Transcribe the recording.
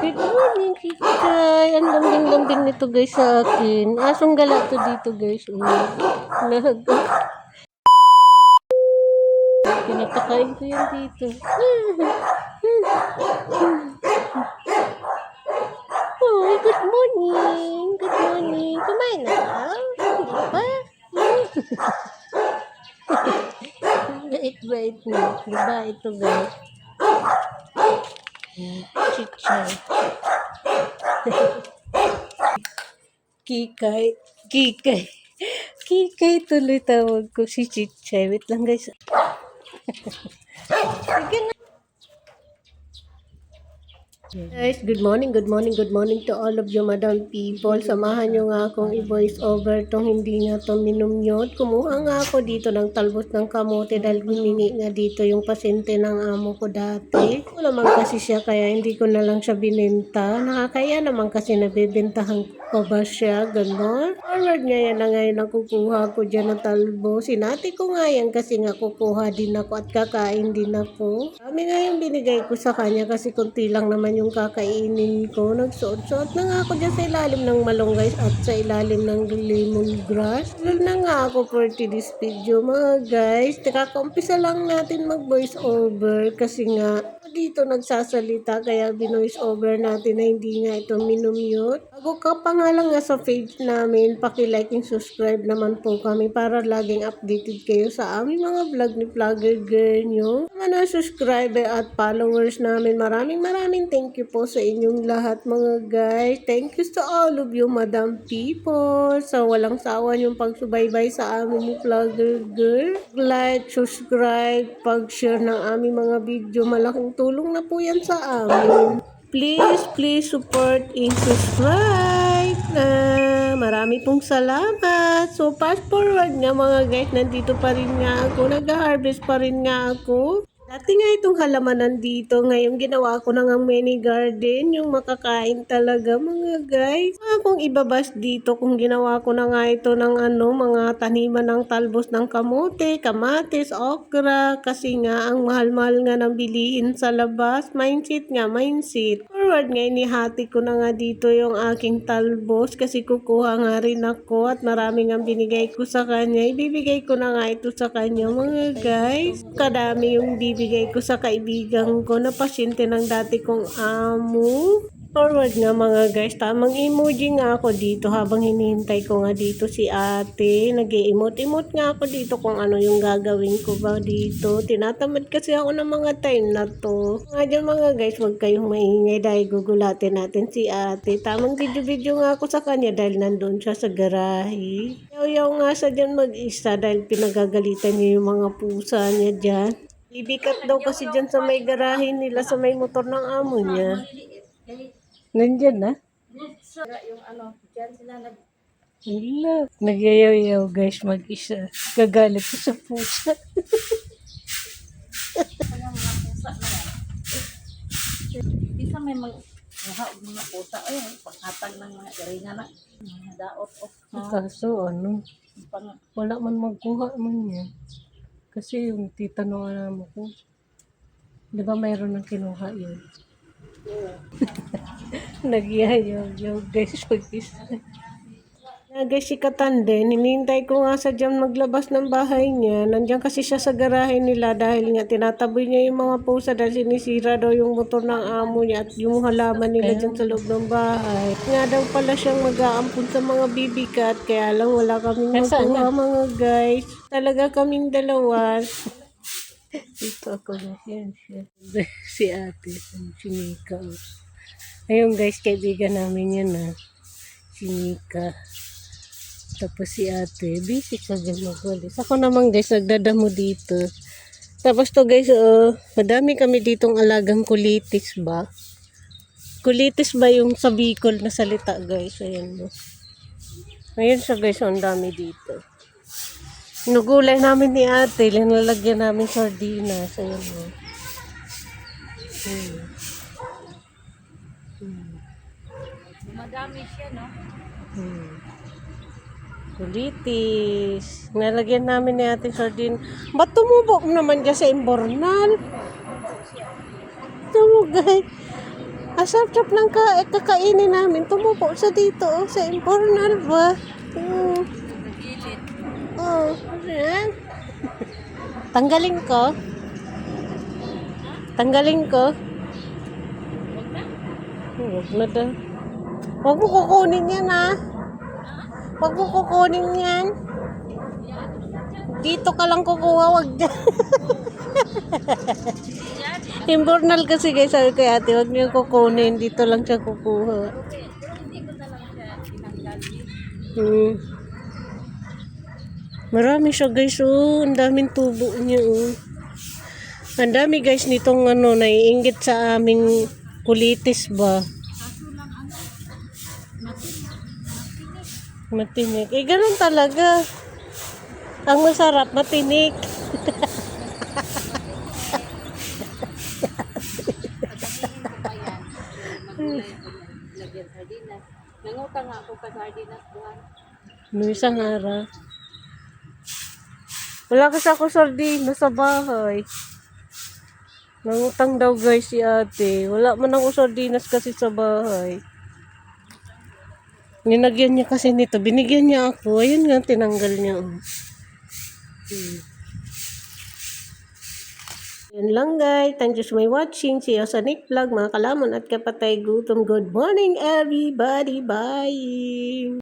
Good morning, Kikay. Ang lambing-lambing nito guys sa akin. Asong gala to dito guys. Pinapakain ko yan dito. Oh, good morning. Good morning. Kumain na ka? Hindi pa? Bait-bait na. Diba ito guys? Chichay. Kikay. Kikay. Kikay tuloy tawag ko si Chichay. Wait lang guys. Sige na. Guys, good morning to all of you madam people. Samahan nyo nga akong i-voice over tong hindi nga to minumyot. Kumuha nga ako dito ng talbos ng kamote dahil humingi nga dito yung pasyente ng amo ko dati. Wala man kasi siya kaya hindi ko na lang siya binenta. Nakakaya naman kasi nabibentahan ko ba siya, gano'n. Forward nga yan na ngayon ang kukuha ko dyan ng talbos. Sinati ko nga yan kasi nga kukuha din ako at kakain din ako. Kami nga yung binigay ko sa kanya kasi kunti lang naman yung kakainin ko. Nagsuot-suot na nga ako dyan sa ilalim ng malunggay at sa ilalim ng lemongrass. Lalo na nga ako for this video mga guys. Kaka-umpisa lang natin mag-voice over kasi nga dito nagsasalita kaya binoise over natin na hindi nga ito minumute. Bago ka pa nga lang nga sa page namin, paki-like and subscribe naman po kami para laging updated kayo sa aming mga vlog ni Vlogger Girl nyo. Mga subscriber at followers namin, maraming thank you po sa inyong lahat mga guys. Thank you to all of you madam people sa walang sawa yung pagsubaybay sa amin ni Vlogger Girl. Like, subscribe, pag-share ng aming mga video, malaking tulong na po yan sa amin. Please support and subscribe na. Marami pong salamat. So, fast forward nga mga guys, nandito pa rin nga ako. Nag-harvest pa rin nga ako. Dati nga itong halaman nandito. Ngayon ginawa ko na ng mini garden. Yung makakain talaga mga guys. Akong ibabas dito kung ginawa ko na nga ito ng mga taniman ng talbos ng kamote, kamatis, okra. Kasi nga ang mahal-mahal nga ng bilihin sa labas. Mindset. Forward nga inihati ko na nga dito yung aking talbos. Kasi kukuha nga rin ako at marami nga binigay ko sa kanya. Ibibigay ko na nga ito sa kanya mga guys. Kadami yung bibigay ko sa kaibigan ko na pasyente ng dati kong amo. Forward nga mga guys, tamang emoji nga ako dito habang hinihintay ko nga dito si ate. Nag-i-emote nga ako dito kung ano yung gagawin ko ba dito. Tinatamad kasi ako ng mga time na to. Nga dyan mga guys, huwag kayong maingay dahil gugulatin natin si ate. Tamang video nga ako sa kanya dahil nandun siya sa garahe. Yaw nga sa dyan mag-isa dahil pinagagalitan niya yung mga pusa niya dyan. Ibikat daw kasi dyan sa may garahe nila sa may motor ng amo niya. Nandyan na? Yung dyan sila Nagyayaw-yaw guys mag-isa. Gagalit ko sa pusa. mga pusa na yan. Isa may mga pusa. Ayun, panghatag ng mga irina na. Mga daot. Kaso wala man magkuha man yan. Kasi yung titanungan naman ko, di ba mayroon ng kinuha yun? Nagyayaw guys mag-isa. Guys, si Katande, hinihintay ko nga sa dyan maglabas ng bahay niya. Nandiyan kasi siya sa garahe nila dahil nga tinataboy niya yung mga pusa dahil sinisira daw yung motor ng amo niya at yung halaman nila dyan sa loob ng bahay. Nga daw pala siyang mag-aampun sa mga bibikat kaya lang wala kaming magkuha mga guys. Talaga kaming dalawa. Dito ako na yan siya. Si ate, si Mika. Ayun guys, kaibigan namin yan si Mika. Tapos si ate, busy ka dyan magwalis. Ako naman guys, nagdadamo dito. Tapos to guys, madami kami ditong alagang kulitis ba? Kulitis ba yung sa Bicol na salita guys? Ayan mo. Ayun siya guys, ang dami dito. Nugulay namin ni ate, linalagyan namin sardinas. Ayan mo. Madami siya, no? Kulitis. Nalagyan namin ni ate sardin. Ba't tumubok naman dyan sa imbornal? Tumugay. Asap-sap lang kakainin namin. Tumupo sa dito, sa Imbornal ba? Oh, ayan. Tanggalin ko. Tanggalin ko. Huwag na daw. Huwag mo kukunin yan, ha? Huwag mo kukunin yan. Dito ka lang kukuha, wag dyan. Imbornal kasi guys, sabi ko ate, wag niyo kukunin. Dito lang siya kukuha. Marami siya guys, oh. Ang daming tubo niya, oh. Ang dami guys nitong naiinggit sa aming kulitis ba. Matinik. Eh, ganun talaga. Ang masarap, matinik. Lagyan sardinas. Nangutang nga ako ka sardinas buwan. No, isang araw. Wala kasi ako sardinas sa bahay. Nangutang daw guys si ate. Wala man ako sardinas kasi sa bahay. Ninagyan niya kasi nito. Binigyan niya ako. Ayun nga, tinanggal niya. Yan lang guys. Thank you for watching. See you sa next vlog mga kalamon at kapatay gutom. Good morning everybody. Bye!